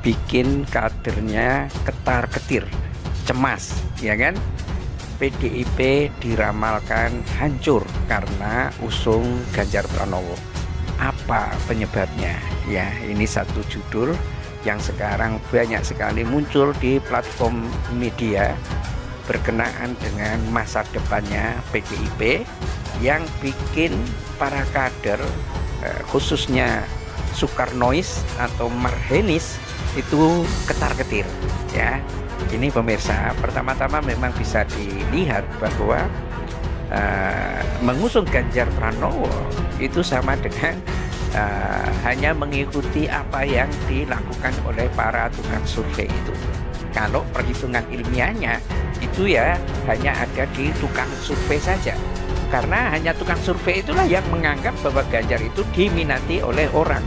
bikin kadernya ketar-ketir, cemas, ya kan? PDIP diramalkan hancur karena usung Ganjar Pranowo. Apa penyebabnya? Ya, ini satu judul yang sekarang banyak sekali muncul di platform media berkenaan dengan masa depannya PDIP yang bikin para kader khususnya Soekarnois atau Marhenis itu ketar-ketir, ya. Ini pemirsa, pertama-tama memang bisa dilihat bahwa mengusung Ganjar Pranowo itu sama dengan hanya mengikuti apa yang dilakukan oleh para tukang survei itu. Kalau perhitungan ilmiahnya itu ya hanya ada di tukang survei saja. Karena hanya tukang survei itulah yang menganggap bahwa Ganjar itu diminati oleh orang,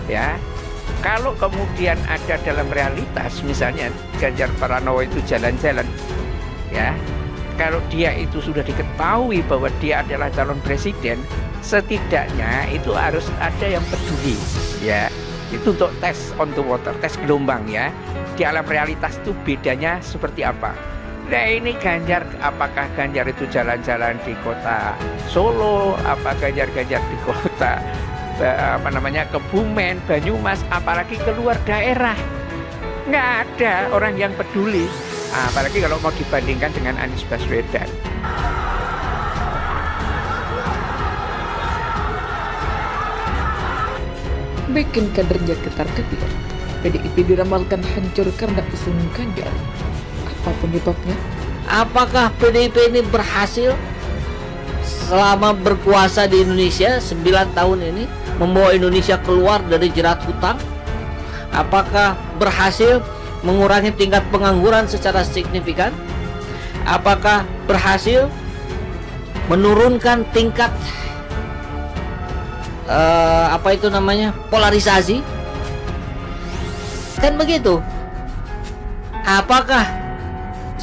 ya. Kalau kemudian ada dalam realitas, misalnya Ganjar Pranowo itu jalan-jalan, ya. Kalau dia itu sudah diketahui bahwa dia adalah calon presiden, setidaknya itu harus ada yang peduli, ya. Itu untuk tes on the water, tes gelombang, ya. Di alam realitas itu bedanya seperti apa? Nah, ini Ganjar, apakah Ganjar itu jalan-jalan di kota Solo, apa Ganjar-Ganjar di kota Kebumen, Banyumas, apalagi keluar daerah? Nggak ada orang yang peduli. Apalagi kalau mau dibandingkan dengan Anies Baswedan. Bikin kadernya ketar-ketir. PDIP diramalkan hancur karena usung Ganjar. Apa penyebabnya? Apakah PDIP ini berhasil selama berkuasa di Indonesia 9 tahun ini membawa Indonesia keluar dari jerat hutang? Apakah berhasil mengurangi tingkat pengangguran secara signifikan? Apakah berhasil menurunkan tingkat polarisasi? Kan begitu. Apakah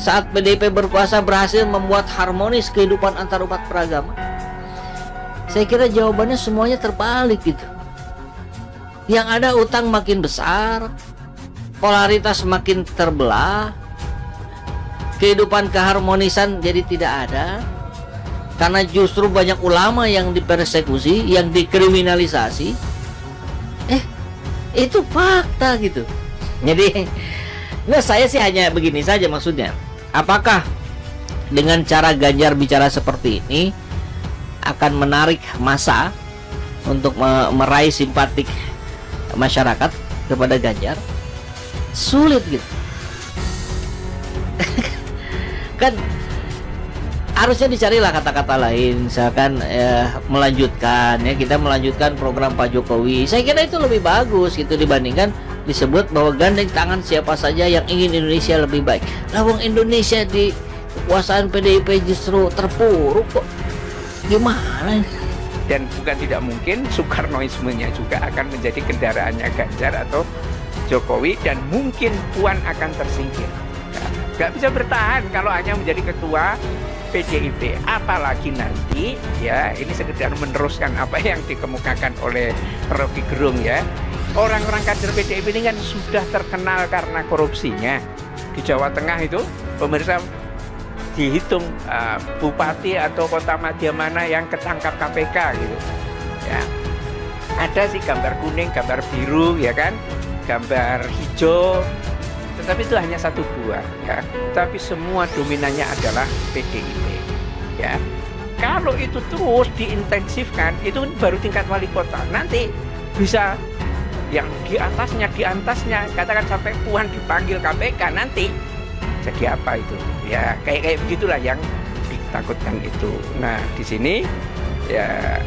saat PDIP berkuasa berhasil membuat harmonis kehidupan antar umat beragama? Saya kira jawabannya semuanya terbalik gitu. Yang ada utang makin besar, polaritas makin terbelah, kehidupan keharmonisan jadi tidak ada, karena justru banyak ulama yang dipersekusi, yang dikriminalisasi. Itu fakta gitu. Jadi saya sih hanya begini saja maksudnya. Apakah dengan cara Ganjar bicara seperti ini akan menarik massa untuk meraih simpatik masyarakat kepada Ganjar? Sulit gitu. Kan harusnya dicarilah kata-kata lain, misalkan melanjutkan, ya, kita melanjutkan program Pak Jokowi. Saya kira itu lebih bagus gitu dibandingkan disebut bahwa gandeng tangan siapa saja yang ingin Indonesia lebih baik. Lawang Indonesia di kekuasaan PDIP justru terpuruk kok. Gimana? Dan bukan tidak mungkin Soekarnoismenya juga akan menjadi kendaraannya Ganjar atau Jokowi, dan mungkin Puan akan tersingkir. Nggak bisa bertahan kalau hanya menjadi ketua PDIP, apalagi nanti, ya, ini sekedar meneruskan apa yang dikemukakan oleh Rocky Gerung, ya. Orang-orang kader PDIP ini kan sudah terkenal karena korupsinya. Di Jawa Tengah itu, pemirsa, dihitung bupati atau kota madya mana yang ketangkap KPK gitu, ya. Ada sih gambar kuning, gambar biru, ya kan, gambar hijau, tetapi itu hanya 1-2, ya. Tapi semua dominannya adalah PDIP, ya. Kalau itu terus diintensifkan, itu baru tingkat wali kota. Nanti bisa yang di atasnya, katakan sampai Puan dipanggil KPK, nanti jadi apa itu? Ya kayak begitulah yang ditakutkan itu. Nah, di sini ya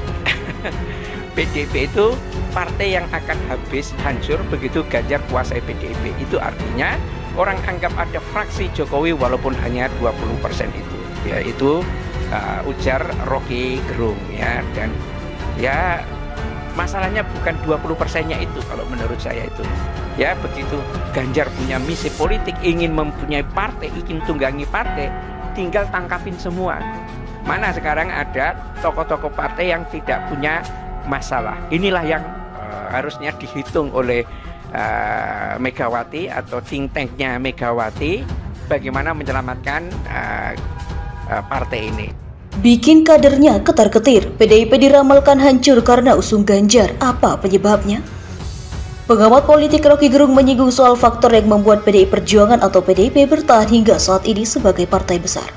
PDIP itu partai yang akan habis hancur begitu Ganjar kuasai PDIP. Itu artinya orang anggap ada fraksi Jokowi walaupun hanya 20% itu. Ya itu ujar Rocky Gerung, ya. Dan ya masalahnya bukan 20%-nya itu kalau menurut saya itu. Ya begitu Ganjar punya misi politik, ingin mempunyai partai, ingin tunggangi partai, tinggal tangkapin semua. Mana sekarang ada tokoh-tokoh partai yang tidak punya masalah. Inilah yang harusnya dihitung oleh Megawati atau think tanknya Megawati bagaimana menyelamatkan partai ini. Bikin kadernya ketar-ketir, PDIP diramalkan hancur karena usung Ganjar. Apa penyebabnya? Pengamat politik Rocky Gerung menyinggung soal faktor yang membuat PDI Perjuangan atau PDIP bertahan hingga saat ini sebagai partai besar.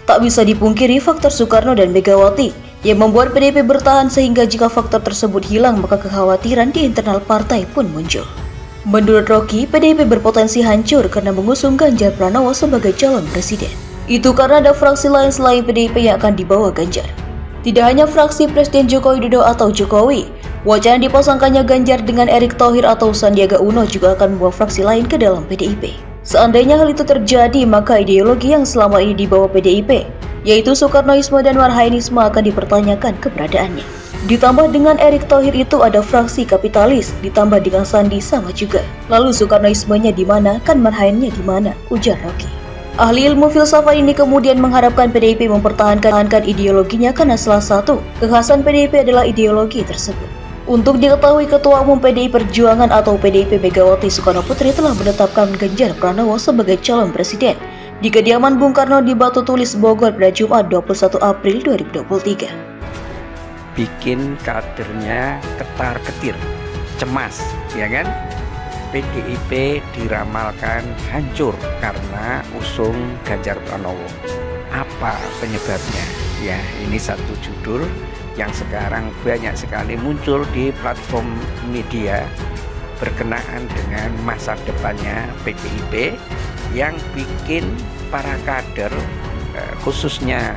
Tak bisa dipungkiri faktor Soekarno dan Megawati yang membuat PDIP bertahan, sehingga jika faktor tersebut hilang maka kekhawatiran di internal partai pun muncul. Menurut Rocky, PDIP berpotensi hancur karena mengusung Ganjar Pranowo sebagai calon presiden. Itu karena ada fraksi lain selain PDIP yang akan dibawa Ganjar. Tidak hanya fraksi Presiden Joko Widodo atau Jokowi, wacana dipasangkannya Ganjar dengan Erick Thohir atau Sandiaga Uno juga akan membawa fraksi lain ke dalam PDIP. Seandainya hal itu terjadi, maka ideologi yang selama ini dibawa PDIP, yaitu Soekarnoisme dan Marhainisme, akan dipertanyakan keberadaannya. Ditambah dengan Erick Thohir itu ada fraksi kapitalis, ditambah dengan Sandi sama juga. Lalu Soekarnoismenya di mana, kan Marhainnya di mana? Ujar Rocky. Ahli ilmu filsafat ini kemudian mengharapkan PDIP mempertahankan ideologinya karena salah satu kekhasan PDIP adalah ideologi tersebut. Untuk diketahui, Ketua Umum PDI Perjuangan atau PDIP Megawati Soekarno Putri telah menetapkan Ganjar Pranowo sebagai calon presiden di kediaman Bung Karno di Batu Tulis, Bogor pada Jumat 21 April 2023. Bikin kadernya ketar-ketir, cemas, ya kan? PDIP diramalkan hancur karena usung Ganjar Pranowo. Apa penyebabnya? Ya, ini satu judul yang sekarang banyak sekali muncul di platform media berkenaan dengan masa depannya PDIP yang bikin para kader, khususnya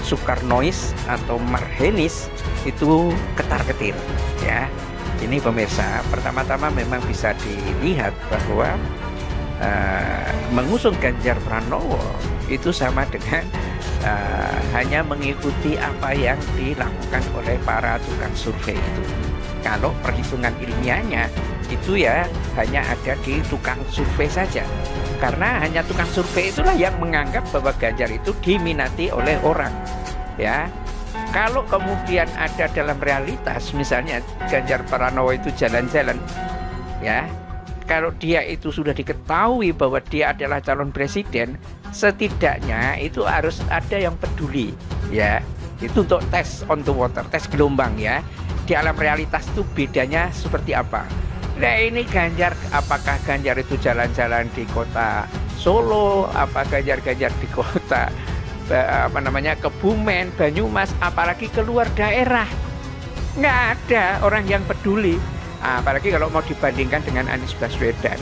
Soekarnois atau Marhainis, itu ketar-ketir, ya. Ini pemirsa, pertama-tama memang bisa dilihat bahwa mengusung Ganjar Pranowo itu sama dengan hanya mengikuti apa yang dilakukan oleh para tukang survei itu. Kalau perhitungan ilmiahnya itu ya hanya ada di tukang survei saja. Karena hanya tukang survei itulah yang menganggap bahwa Ganjar itu diminati oleh orang, ya. Kalau kemudian ada dalam realitas, misalnya Ganjar Pranowo itu jalan-jalan, ya, kalau dia itu sudah diketahui bahwa dia adalah calon presiden, setidaknya itu harus ada yang peduli, ya. Itu untuk tes on the water, tes gelombang, ya. Di alam realitas itu bedanya seperti apa? Nah, ini Ganjar, apakah Ganjar itu jalan-jalan di kota Solo, apa Ganjar di kota Kebumen, Banyumas, apalagi keluar daerah, nggak ada orang yang peduli, apalagi kalau mau dibandingkan dengan Anies Baswedan.